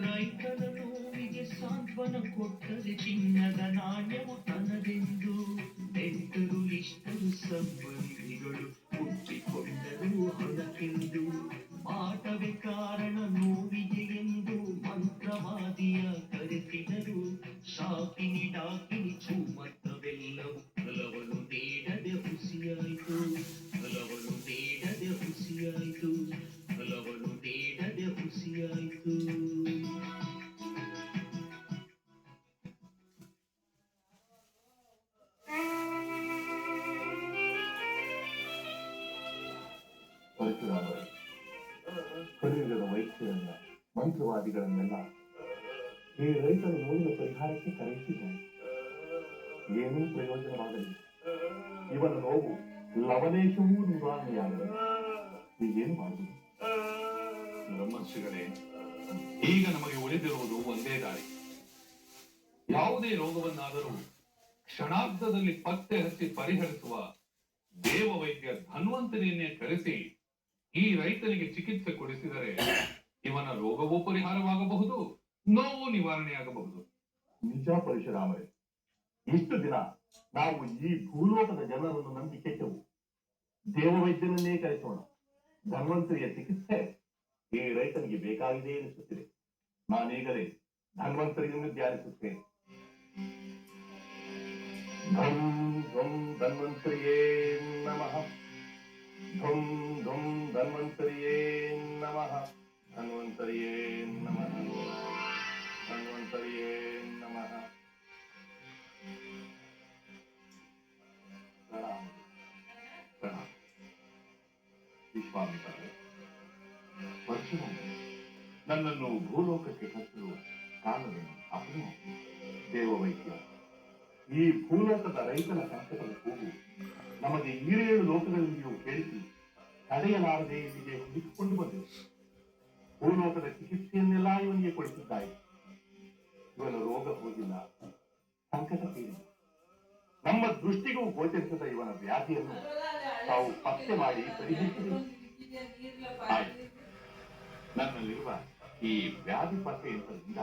ರೈತನ ನೋವಿಗೆ ಸಾಂತ್ವನ ಕೊಟ್ಟರೆ ಚಿನ್ನದ ನಾಣ್ಯವು ತನದೆಂದು ನೆಂಟರು ಇಷ್ಟರು ಸಂಬಂಧಿಗಳು ಹುಟ್ಟಿಕೊಂಡರು ಹೊಲಕ್ಕೆಂದು ಆಟವೇ ಕಾರಣ ನೋವಿಗೆ ಎಂದು ಮಂತ್ರವಾದಿಯ ಕರೆಸಿದರು ಶಾಕಿನಿ ಡಾಕಿನಿ ಚೂಮತ್ತವೆಲ್ಲವೂ ಫಲವನ್ನು ನೀಡದೆ ಹುಸಿಯಾಯಿತು ಫಲವನ್ನು ನೀಡದೆ ಹುಸಿಯಾಯಿತು ಫಲವನ್ನು ನೀಡದೆ ಹುಸಿಯಾಯಿತು. ಪರಶುರಾಮರೇ, ಕಲಿಯುಗದ ವೈದ್ಯರನ್ನ ಮಂತ್ರವಾದಿಗಳನ್ನೆಲ್ಲ ಈ ರೈತರ ನೋವಿನ ಪರಿಹಾರಕ್ಕೆ ಕರೆಯಿಸಿದ್ದಾರೆ. ಏನೂ ಪ್ರಯೋಜನವಾಗಲಿಲ್ಲ. ಇವನ ನೋವು ಲವಲೇಶವೂ ನಿವಾರಣೆಯಾಗಲಿ. ಹೀಗೇನು ಮಾಡುವುದು? ಬ್ರಹ್ಮರ್ಷಿಗಳೇ, ಈಗ ನಮಗೆ ಉಳಿದಿರುವುದು ಒಂದೇ ದಾರಿ. ಯಾವುದೇ ರೋಗವನ್ನಾದರೂ ಕ್ಷಣಾರ್ಧದಲ್ಲಿ ಪತ್ತೆ ಹಚ್ಚಿ ಪರಿಹರಿಸುವ ದೇವ ವೈದ್ಯ ಧನ್ವಂತರಿಯನ್ನೇ ಕರೆಸಿ ಈ ರೈತನಿಗೆ ಚಿಕಿತ್ಸೆ ಕೊಡಿಸಿದರೆ ಇವನ ರೋಗವೂ ಪರಿಹಾರವಾಗಬಹುದು, ನೋವು ನಿವಾರಣೆಯಾಗಬಹುದು. ನಿಜ ಪರಶುರಾಮರೇ, ಇಷ್ಟು ದಿನ ನಾವು ಈ ಭೂಲೋಕದ ಜನರನ್ನು ನಂಬಿ ಕೆಟ್ಟವು. ದೇವವೈದ್ಯನನ್ನೇ ಕರೆಸೋಣ. ಧನ್ವಂತರಿಯ ಚಿಕಿತ್ಸೆ ಈ ರೈತನಿಗೆ ಬೇಕಾಗಿದೆ ಎನಿಸುತ್ತಿದೆ. ನಾನೀಗಲೇ ಧನ್ವಂತರಿಯನ್ನು ಧ್ಯಾನಿಸುತ್ತೇನೆ. ಧಂ ಧಂ ಧನ್ವಂತರಿಯೇ ನಮಃ. ಧಂ ಧಂ ಧನ್ವಂತರಿಯೇ ನಮಃ. ಧನ್ವಂತರಿಯೇ ನಮಃ. ಧನ್ವಂತರಿಯೇ ನಮಃ. ವಿಶ್ವಾಮಿತ್ರರೇ, ಪರಶುರಾಮ ನನ್ನನ್ನು ಭೂಲೋಕಕ್ಕೆ ಕರೆಸಲು ಕಾರಣವೇನು? ಅಪರಾಧ. ದೇವವೈದ್ಯ, ಈ ಭೂಲೋಕದ ರೈತನ ಸಂಕಟದ ಕೂಗು ನಮಗೆ ಈರೇಳು ಲೋಕಗಳಲ್ಲಿಯೂ ಕೇಳಿಸಿ ತಡೆಯಲಾರದೆ ಇಲ್ಲಿಗೆ ಹುಡುಕಿಕೊಂಡು ಬಂದೆವು. ಭೂಲೋಕದ ಚಿಕಿತ್ಸೆಯನ್ನೆಲ್ಲ ಇವನಿಗೆ ಕೊಡಿಸಿದ್ದಾಯಿತು. ಇವನ ರೋಗ ಹೋಗಿಲ್ಲ, ಸಂಕಟ ತೀರಿಲ್ಲ. ನಮ್ಮ ದೃಷ್ಟಿಗೂ ಗೋಚರಿಸದ ಇವನ ವ್ಯಾಧಿಯನ್ನು ತಾವು ಪತ್ತೆ ಮಾಡಿ ಪರಿಹರಿಸಬೇಕು. ನನ್ನಲ್ಲಿರುವ ಈ ವ್ಯಾಧಿ ಪತ್ತೆ ಯಂತ್ರದಿಂದ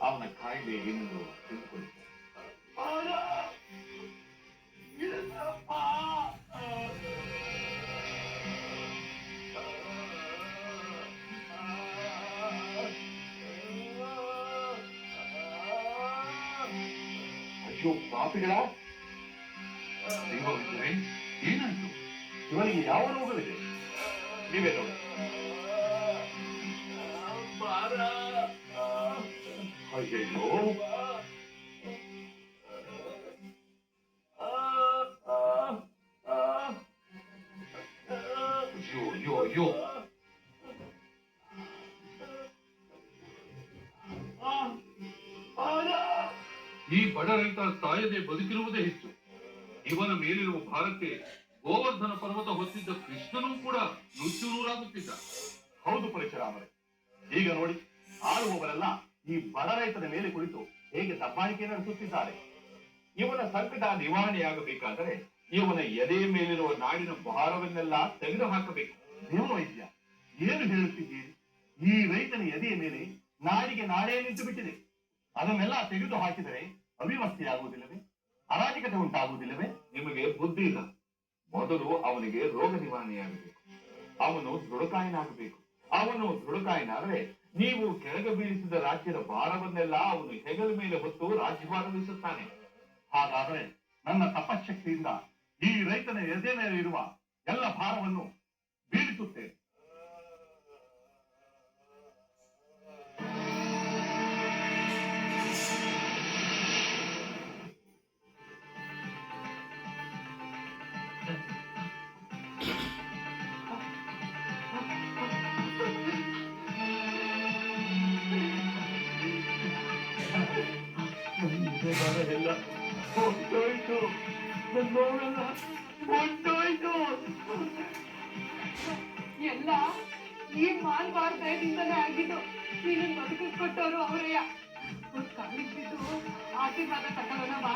ಅವನ ಕಾಯಿಲೆ ಏನೆಂದು ತಿಳಿದುಕೊಳ್ಳುತ್ತೇನೆ. ಅಯ್ಯೋ ಪಾಪಿಗಳ, ಏನಾಯ್ತು? ಇವನಿಗೆ ಯಾವ ರೋಗವಿದೆ? ನೀವೇ ನೋಡಿ. ಅಯ್ಯೋ, ಅಯ್ಯೋ ಅಯ್ಯೋ, ಈ ಬಡ ರೈತ ಸಾಯದೆ ಬದುಕಿರುವುದೇ ಹೆಚ್ಚು. ಇವನ ಮೇಲಿರುವ ಭಾರಕ್ಕೆ ಗೋವರ್ಧನ ಪರ್ವತ ಹೊತ್ತಿದ್ದ ಕೃಷ್ಣನೂ ಕೂಡ ನುಚ್ಚುನೂರಾಗುತ್ತಿದ್ದ. ಹೌದು ಪರಶುರಾಮರೇ, ಈಗ ನೋಡಿ, ಆಳುವವರೆಲ್ಲ ಈ ಬಡ ರೈತನ ಮೇಲೆ ಕುಳಿತು ಹೇಗೆ ದಬ್ಬಾಳಿಕೆಯನ್ನು ನಡೆಸುತ್ತಿದ್ದಾರೆ. ಇವನ ಸಂಕಟ ನಿವಾರಣೆಯಾಗಬೇಕಾದರೆ ಇವನ ಎದೆಯ ಮೇಲಿರುವ ನಾಡಿನ ಭಾರವನ್ನೆಲ್ಲ ತೆಗೆದು ಹಾಕಬೇಕು. ದೇವ ವೈದ್ಯ, ಏನು ಹೇಳುತ್ತಿದ್ದೀರಿ? ಈ ರೈತನ ಎದೆಯ ಮೇಲೆ ನಾಡಿಗೆ ನಾಡೇ ನಿಂತು ಬಿಟ್ಟಿದೆ. ಅದನ್ನೆಲ್ಲ ತೆಗೆದು ಹಾಕಿದರೆ ಅವ್ಯವಸ್ಥೆಯಾಗುವುದಿಲ್ಲವೇ? ಅರಾಜಕತೆ ಉಂಟಾಗುವುದಿಲ್ಲವೇ? ನಿಮಗೆ ಬುದ್ಧಿ ಇಲ್ಲ. ಮೊದಲು ಅವನಿಗೆ ರೋಗ ನಿವಾರಣೆಯಾಗಬೇಕು. ಅವನು ದೃಢಕಾಯನಾಗಬೇಕು. ಅವನು ದೃಢಕಾಯನಾದರೆ ನೀವು ಕೆಳಗೆ ಬೀಳಿಸಿದ ರಾಜ್ಯದ ಭಾರವನ್ನೆಲ್ಲ ಅವನು ಹೆಗಲ ಮೇಲೆ ಹೊತ್ತು ರಾಜ್ಯಭಾರ ವಹಿಸುತ್ತಾನೆ. ಹಾಗಾದರೆ ನನ್ನ ತಪಶಕ್ತಿಯಿಂದ ಈ ರೈತನ ಎದೆ ಮೇಲೆ ಇರುವ ಎಲ್ಲ ಭಾರವನ್ನು ಬೀಳಿಸುತ್ತೇನೆ. ಎಲ್ಲ ಹೊಟ್ಟೋಯ್ತು, ನನ್ನ ನೋವೆಲ್ಲ ಹೊಟ್ಟೋಯ್ತು. ಎಲ್ಲ ಈ ಮಾಲ್ಬಾರ್ ದಯದಿಂದಲೇ ಆಗಿದ್ದು. ನೀನು ಬದುಕಿಸ್ಕೊಟ್ಟವರು ಅವರಯ್ಯ. ಕಾಲಿಗೆ ಬಿದ್ದು ಆಶೀರ್ವಾದ ತಗೊಳ್ಳೋಣ ಬಾ.